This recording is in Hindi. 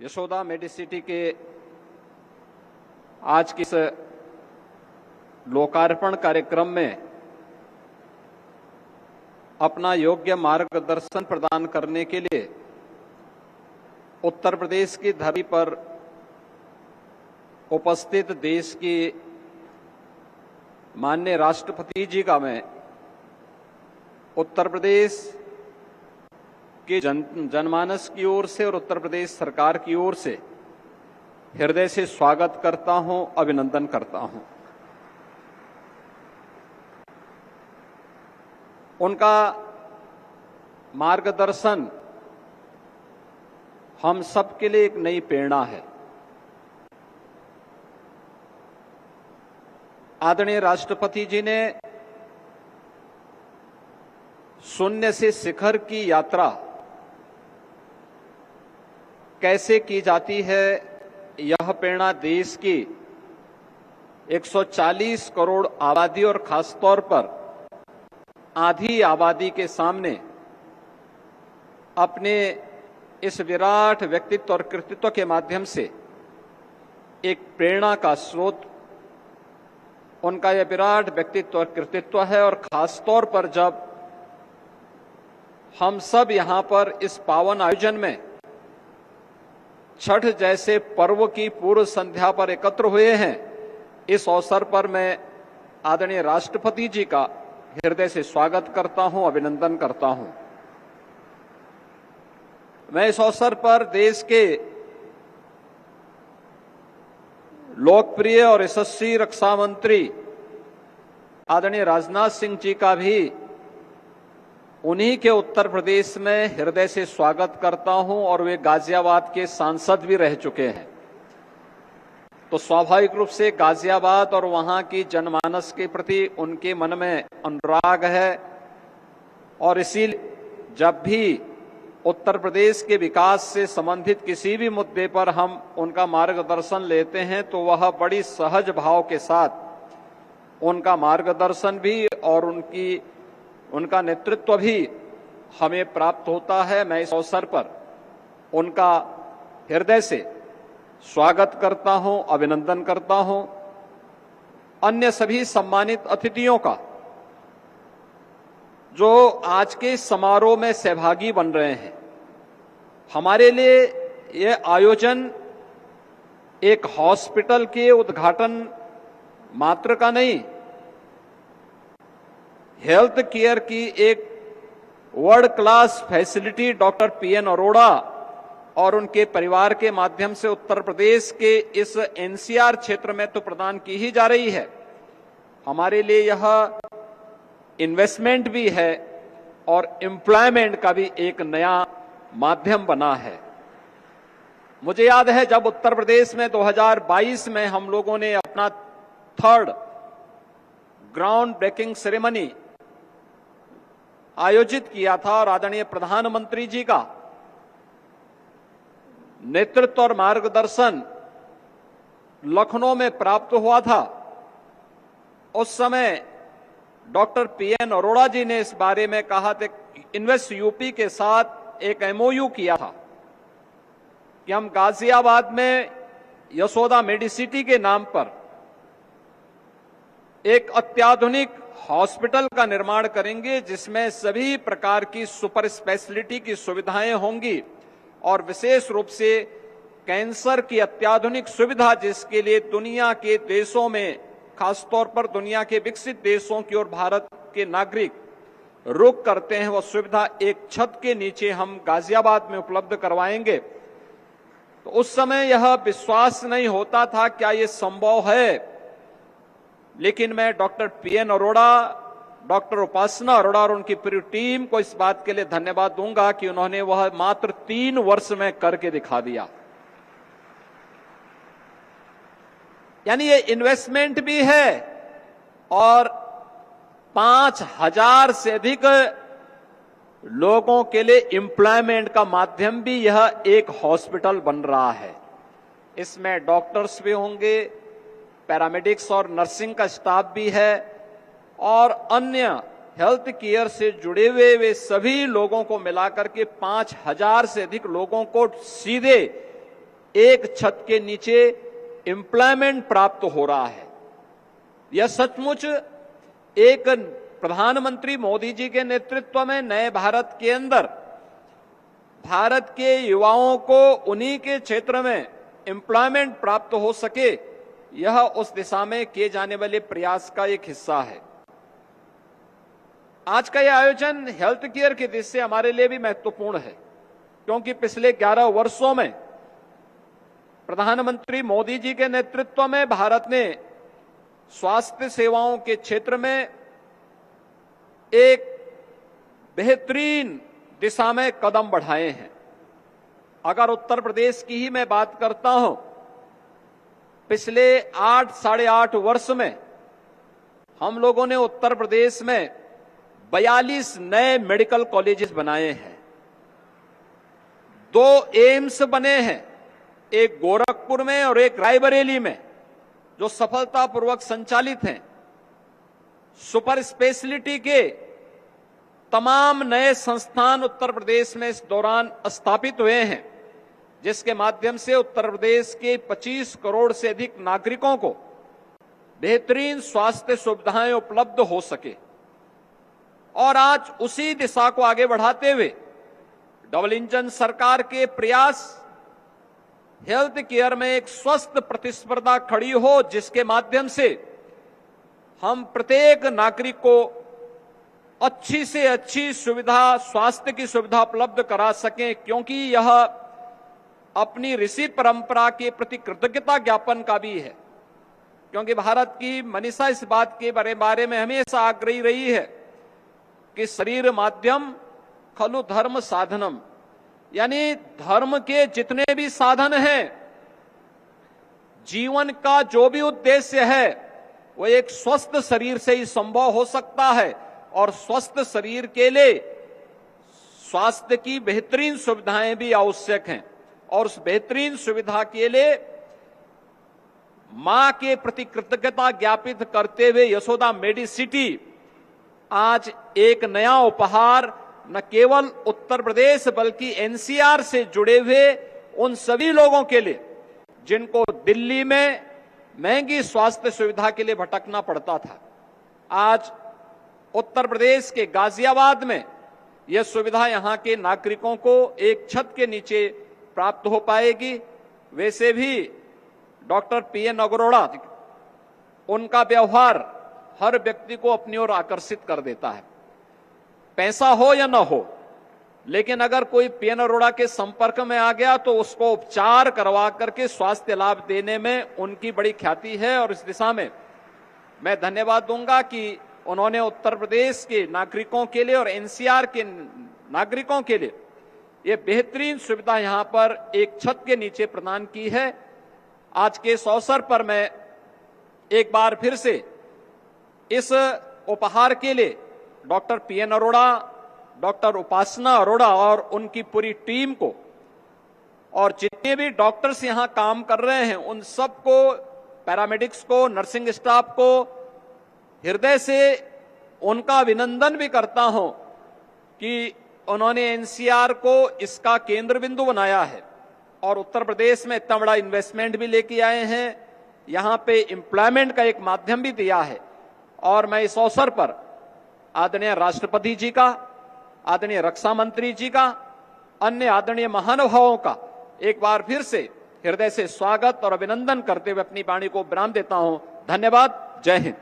यशोदा मेडिसिटी के आज के इस लोकार्पण कार्यक्रम में अपना योग्य मार्गदर्शन प्रदान करने के लिए उत्तर प्रदेश की धरती पर उपस्थित देश की माननीय राष्ट्रपति जी का मैं उत्तर प्रदेश के जनमानस की ओर से और उत्तर प्रदेश सरकार की ओर से हृदय से स्वागत करता हूं, अभिनंदन करता हूं। उनका मार्गदर्शन हम सब के लिए एक नई प्रेरणा है। आदरणीय राष्ट्रपति जी ने शून्य से शिखर की यात्रा कैसे की जाती है, यह प्रेरणा देश की 140 करोड़ आबादी और खासतौर पर आधी आबादी के सामने अपने इस विराट व्यक्तित्व और कृतित्व के माध्यम से एक प्रेरणा का स्रोत उनका यह विराट व्यक्तित्व और कृतित्व है। और खासतौर पर जब हम सब यहां पर इस पावन आयोजन में छठ जैसे पर्व की पूर्व संध्या पर एकत्र हुए हैं, इस अवसर पर मैं आदरणीय राष्ट्रपति जी का हृदय से स्वागत करता हूं, अभिनंदन करता हूं। मैं इस अवसर पर देश के लोकप्रिय और यशस्वी रक्षा मंत्री आदरणीय राजनाथ सिंह जी का भी उन्हीं के उत्तर प्रदेश में हृदय से स्वागत करता हूं और वे गाजियाबाद के सांसद भी रह चुके हैं। तो स्वाभाविक रूप से गाजियाबाद और वहां की जनमानस के प्रति उनके मन में अनुराग है और इसीलिए जब भी उत्तर प्रदेश के विकास से संबंधित किसी भी मुद्दे पर हम उनका मार्गदर्शन लेते हैं तो वह बड़ी सहज भाव के साथ उनका मार्गदर्शन भी और उनका नेतृत्व भी हमें प्राप्त होता है। मैं इस अवसर पर उनका हृदय से स्वागत करता हूं, अभिनंदन करता हूं। अन्य सभी सम्मानित अतिथियों का जो आज के समारोह में सहभागी बन रहे हैं, हमारे लिए यह आयोजन एक हॉस्पिटल के उद्घाटन मात्र का नहीं, हेल्थ केयर की एक world class facility doctor PN Arora और उनके परिवार के माध्यम से उत्तर प्रदेश के इस एनसीआर क्षेत्र में तो प्रदान की ही जा रही है। हमारे लिए यह इन्वेस्टमेंट भी है और एम्प्लॉयमेंट का भी एक नया माध्यम बना है। मुझे याद है जब उत्तर प्रदेश में 2022 में हम लोगों ने अपना 3rd ग्राउंड ब्रेकिंग सेरेमनी आयोजित किया था और आदरणीय प्रधानमंत्री जी का नेतृत्व और मार्गदर्शन लखनऊ में प्राप्त हुआ था। उस समय डॉक्टर पीएन अरोड़ा जी ने इस बारे में कहा था, इन्वेस्ट यूपी के साथ एक एमओयू किया था कि हम गाजियाबाद में यशोदा मेडिसिटी के नाम पर एक अत्याधुनिक हॉस्पिटल का निर्माण करेंगे जिसमें सभी प्रकार की सुपर स्पेशलिटी की सुविधाएं होंगी और विशेष रूप से कैंसर की अत्याधुनिक सुविधा जिसके लिए दुनिया के देशों में, खासतौर पर दुनिया के विकसित देशों की ओर भारत के नागरिक रुख करते हैं, वह सुविधा एक छत के नीचे हम गाजियाबाद में उपलब्ध करवाएंगे। तो उस समय यह विश्वास नहीं होता था क्या यह संभव है, लेकिन मैं डॉक्टर पीएन अरोड़ा, डॉक्टर उपासना अरोड़ा और उनकी पूरी टीम को इस बात के लिए धन्यवाद दूंगा कि उन्होंने वह मात्र 3 वर्ष में करके दिखा दिया। यानी ये इन्वेस्टमेंट भी है और 5000 से अधिक लोगों के लिए एम्प्लॉयमेंट का माध्यम भी यह एक हॉस्पिटल बन रहा है। इसमें डॉक्टर्स भी होंगे, पैरामेडिक्स और नर्सिंग का स्टाफ भी है और अन्य हेल्थ केयर से जुड़े हुए वे सभी लोगों को मिलाकर के 5000 से अधिक लोगों को सीधे एक छत के नीचे एम्प्लॉयमेंट प्राप्त हो रहा है। यह सचमुच एक प्रधानमंत्री मोदी जी के नेतृत्व में नए भारत के अंदर भारत के युवाओं को उन्हीं के क्षेत्र में एम्प्लॉयमेंट प्राप्त हो सके, यह उस दिशा में किए जाने वाले प्रयास का एक हिस्सा है। आज का यह आयोजन हेल्थ केयर की दृष्टि से हमारे लिए भी महत्वपूर्ण है, क्योंकि पिछले 11 वर्षों में प्रधानमंत्री मोदी जी के नेतृत्व में भारत ने स्वास्थ्य सेवाओं के क्षेत्र में एक बेहतरीन दिशा में कदम बढ़ाए हैं। अगर उत्तर प्रदेश की ही मैं बात करता हूं, पिछले 8 साढ़े 8 वर्ष में हम लोगों ने उत्तर प्रदेश में 42 नए मेडिकल कॉलेजेस बनाए हैं, 2 एम्स बने हैं, एक गोरखपुर में और एक रायबरेली में, जो सफलतापूर्वक संचालित हैं। सुपर स्पेशलिटी के तमाम नए संस्थान उत्तर प्रदेश में इस दौरान स्थापित हुए हैं, जिसके माध्यम से उत्तर प्रदेश के 25 करोड़ से अधिक नागरिकों को बेहतरीन स्वास्थ्य सुविधाएं उपलब्ध हो सके। और आज उसी दिशा को आगे बढ़ाते हुए डबल इंजन सरकार के प्रयास हेल्थ केयर में एक स्वस्थ प्रतिस्पर्धा खड़ी हो, जिसके माध्यम से हम प्रत्येक नागरिक को अच्छी से अच्छी सुविधा, स्वास्थ्य की सुविधा उपलब्ध करा सकें, क्योंकि यह अपनी ऋषि परंपरा के प्रति कृतज्ञता ज्ञापन का भी है। क्योंकि भारत की मनीषा इस बात के बारे में हमेशा आग्रही रही है कि शरीर माध्यम खलु धर्म साधनम, यानी धर्म के जितने भी साधन हैं, जीवन का जो भी उद्देश्य है, वो एक स्वस्थ शरीर से ही संभव हो सकता है। और स्वस्थ शरीर के लिए स्वास्थ्य की बेहतरीन सुविधाएं भी आवश्यक हैं। और उस बेहतरीन सुविधा के लिए मां के प्रति कृतज्ञता ज्ञापित करते हुए यशोदा मेडिसिटी आज एक नया उपहार न केवल उत्तर प्रदेश बल्कि एनसीआर से जुड़े हुए उन सभी लोगों के लिए जिनको दिल्ली में महंगी स्वास्थ्य सुविधा के लिए भटकना पड़ता था, आज उत्तर प्रदेश के गाजियाबाद में यह सुविधा यहां के नागरिकों को एक छत के नीचे प्राप्त हो पाएगी। वैसे भी डॉक्टर पीएन अरोड़ा, उनका व्यवहार हर व्यक्ति को अपनी ओर आकर्षित कर देता है, पैसा हो या न हो, लेकिन अगर कोई पीएन अरोड़ा के संपर्क में आ गया तो उसको उपचार करवा करके स्वास्थ्य लाभ देने में उनकी बड़ी ख्याति है। और इस दिशा में मैं धन्यवाद दूंगा कि उन्होंने उत्तर प्रदेश के नागरिकों के लिए और एनसीआर के नागरिकों के लिए ये बेहतरीन सुविधा यहां पर एक छत के नीचे प्रदान की है। आज के इस अवसर पर मैं एक बार फिर से इस उपहार के लिए डॉक्टर पीएन अरोड़ा, डॉक्टर उपासना अरोड़ा और उनकी पूरी टीम को, और जितने भी डॉक्टर्स यहां काम कर रहे हैं उन सबको, पैरामेडिक्स को, नर्सिंग स्टाफ को हृदय से उनका अभिनंदन भी करता हूं कि उन्होंने एनसीआर को इसका केंद्र बिंदु बनाया है और उत्तर प्रदेश में इतना बड़ा इन्वेस्टमेंट भी लेके आए हैं, यहां पे एम्प्लॉयमेंट का एक माध्यम भी दिया है। और मैं इस अवसर पर आदरणीय राष्ट्रपति जी का, आदरणीय रक्षा मंत्री जी का, अन्य आदरणीय महानुभावों का एक बार फिर से हृदय से स्वागत और अभिनंदन करते हुए अपनी वाणी को विराम देता हूं। धन्यवाद। जय हिंद।